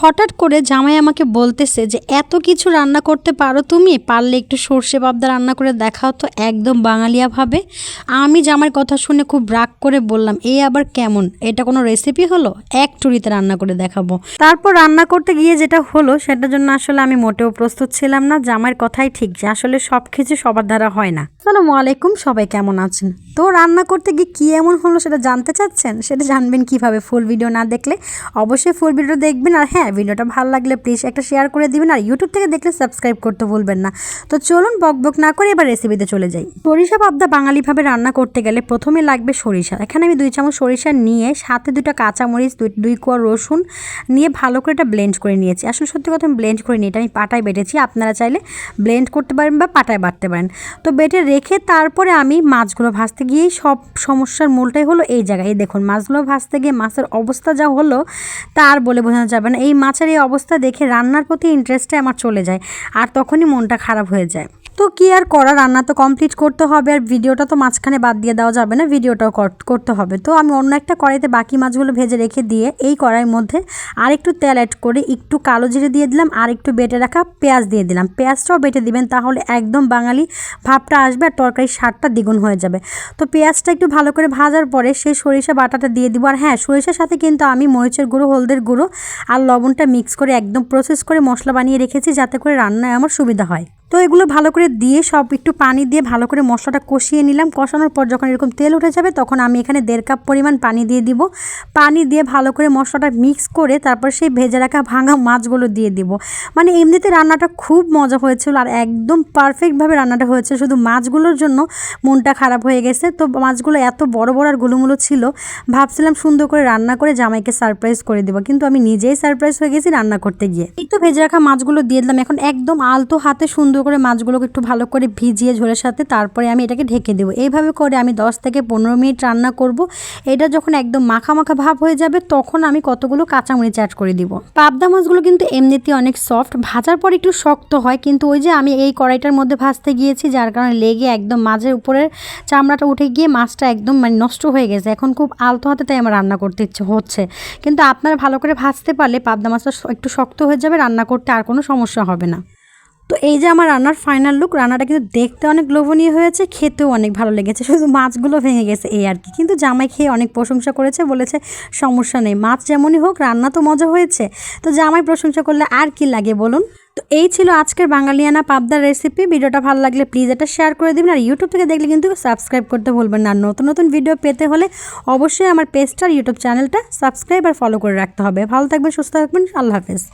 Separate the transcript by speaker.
Speaker 1: হঠাৎ করে জামাই আমাকে বলতেছে যে এত কিছু রান্না করতে পারো তুমি, পারলে একটু সর্ষে পাবদা রান্না করে দেখাও তো একদম বাঙালিয়াভাবে। আমি জামাইয়ের কথা শুনে খুব রাগ করে বললাম, এই আবার কেমন, এটা কোনো রেসিপি হলো? এক টুরিতে রান্না করে দেখাবো। তারপর রান্না করতে গিয়ে যেটা হলো সেটার জন্য আসলে আমি মোটেও প্রস্তুত ছিলাম না। জামাইয়ের কথাই ঠিক যে আসলে সব কিছু সবার দ্বারা হয় না। আসসালামু আলাইকুম, সবাই কেমন আছেন? তো রান্না করতে গিয়ে কী এমন হলো সেটা জানতে চাচ্ছেন? সেটা জানবেন কিভাবে? ফুল ভিডিও না দেখলে অবশ্যই ফুল ভিডিও দেখবেন। আর হ্যাঁ, ভিডিওটা ভালো লাগলে প্লিজ একটা শেয়ার করে দিবেন। আর ইউটিউব থেকে দেখলে সাবস্ক্রাইব করতে ভুলবেন না। তো চলুন বকবক না করে এবার রেসিপিতে চলে যাই। সরিষা পাবদা বাঙালিভাবে রান্না করতে গেলে প্রথমে লাগবে সরিষা। এখানে আমি 2 চামচ সরিষা নিয়ে সাথে 2টা কাঁচামরিচ, 2 কোয়া রসুন নিয়ে ভালো করে এটা ব্লেন্ড করে নিয়েছি। আসলে সত্যি কথা আমি ব্লেন্ড করে নিই, এটা আমি পাটায় বেটেছি। আপনারা চাইলে ব্লেন্ড করতে পারেন বা পাটায় বাটতে পারেন। তো বেটে রেখে তারপরে আমি মাছগুলো ভাজতে গিয়েই সব সমস্যার মূলটাই হলো এই জায়গায়। এই দেখুন মাছগুলো ভাজতে গিয়ে মাছের অবস্থা যা হলো তা আর বলে বোঝানো যাবে না। এই মাছের এই অবস্থা দেখে রান্নার প্রতি ইন্টারেস্টে আমার চলে যায়, আর তখনই মনটা খারাপ হয়ে যায়। তো কি আর করা, রান্না তো কমপ্লিট করতে হবে, আর ভিডিওটা তো মাঝখানে বাদ দিয়ে দেওয়া যাবে না, ভিডিওটাও করতে হবে। তো আমি অন্য একটা কড়াইতে বাকি মাছগুলো ভেজে রেখে দিয়ে এই কড়াইয়ের মধ্যে আর একটু তেল অ্যাড করে একটু কালো জিরে দিয়ে দিলাম, আর একটু বেটে রাখা পেঁয়াজ দিয়ে দিলাম। পেঁয়াজটাও বেটে দিবেন, তাহলে একদম বাঙালি ভাবটা আসবে আর তরকারির স্বাদটা দ্বিগুণ হয়ে যাবে। তো পেঁয়াজটা একটু ভালো করে ভাজার পরে সেই সরিষা বাটাটা দিয়ে দিব। আর হ্যাঁ, সরিষার সাথে কিন্তু আমি মরিচের গুঁড়ো, হলদের গুঁড়ো আর লবণটা মিক্স করে একদম প্রসেস করে মশলা বানিয়ে রেখেছি, যাতে করে রান্নায় আমার সুবিধা হয়। তো এগুলো ভালো করে দিয়ে সব একটু পানি দিয়ে ভালো করে মশলাটা কষিয়ে নিলাম। কষানোর পর যখন এরকম তেল উঠে যাবে তখন আমি এখানে 1.5 কাপ পরিমাণ পানি দিয়ে দিব। পানি দিয়ে ভালো করে মশলাটা মিক্স করে তারপর সেই ভেজে রাখা ভাঙা মাছগুলো দিয়ে দিব। মানে এমনিতে রান্নাটা খুব মজা হয়েছিল আর একদম পারফেক্টভাবে রান্নাটা হয়েছে, শুধু মাছগুলোর জন্য মনটা খারাপ হয়ে গেছে। তো মাছগুলো এত বড় বড় আর গুলুমুলো ছিল, ভাবছিলাম সুন্দর করে রান্না করে জামাইকে সারপ্রাইজ করে দেবো, কিন্তু আমি নিজেই সারপ্রাইজ হয়ে গেছি রান্না করতে গিয়ে। এই তো ভেজে রাখা মাছগুলো দিয়ে দিলাম। এখন একদম আলতো হাতে সুন্দর করে মাছগুলোকে একটু ভালো করে ভিজিয়ে ঝোলের সাথে তারপরে আমি এটাকে ঢেকে দেবো। এইভাবে করে আমি 10 থেকে 15 মিনিট রান্না করব। এটা যখন একদম মাখা মাখা ভাব হয়ে যাবে তখন আমি কতগুলো কাঁচামরিচ অ্যাড করে দিব। পাবদা মাছগুলো কিন্তু এমনিতেই অনেক সফট, ভাজার পর একটু শক্ত হয়, কিন্তু ওই যে আমি এই কড়াইটার মধ্যে ভাজতে গিয়েছি যার কারণে লেগে একদম মাঝের উপরের চামড়াটা উঠে গিয়ে মাছটা একদম মানে নষ্ট হয়ে গেছে। এখন খুব আলতো হাতে তাই আমার রান্না করতে ইচ্ছে হচ্ছে, কিন্তু আপনারা ভালো করে ভাজতে পারলে পাবদা মাছটা একটু শক্ত হয়ে যাবে, রান্না করতে আর কোনো সমস্যা হবে না। তো এই যে আমার রান্নার ফাইনাল লুক। রান্নাটা কিন্তু দেখতে অনেক লোভনীয় হয়েছে, খেতেও অনেক ভালো লেগেছে, শুধু মাছগুলো ভেঙে গেছে এই আর কি। কিন্তু জামাই খেয়ে অনেক প্রশংসা করেছে, বলেছে সমস্যা নেই, মাছ যেমনই হোক রান্না তো মজা হয়েছে। তো জামাই প্রশংসা করলে আর কি লাগে বলুন। তো এই ছিল আজকের বাঙালিয়ানা পাবদার রেসিপি। ভিডিওটা ভালো লাগলে প্লিজ এটা শেয়ার করে দিবেন, আর ইউটিউব থেকে দেখলে কিন্তু সাবস্ক্রাইব করতে ভুলবেন না। আর নতুন নতুন ভিডিও পেতে হলে অবশ্যই আমার পেজটার ইউটিউব চ্যানেলটা সাবস্ক্রাইব আর ফলো করে রাখতে হবে। ভালো থাকবেন, সুস্থ থাকবেন, আল্লাহ হাফেজ।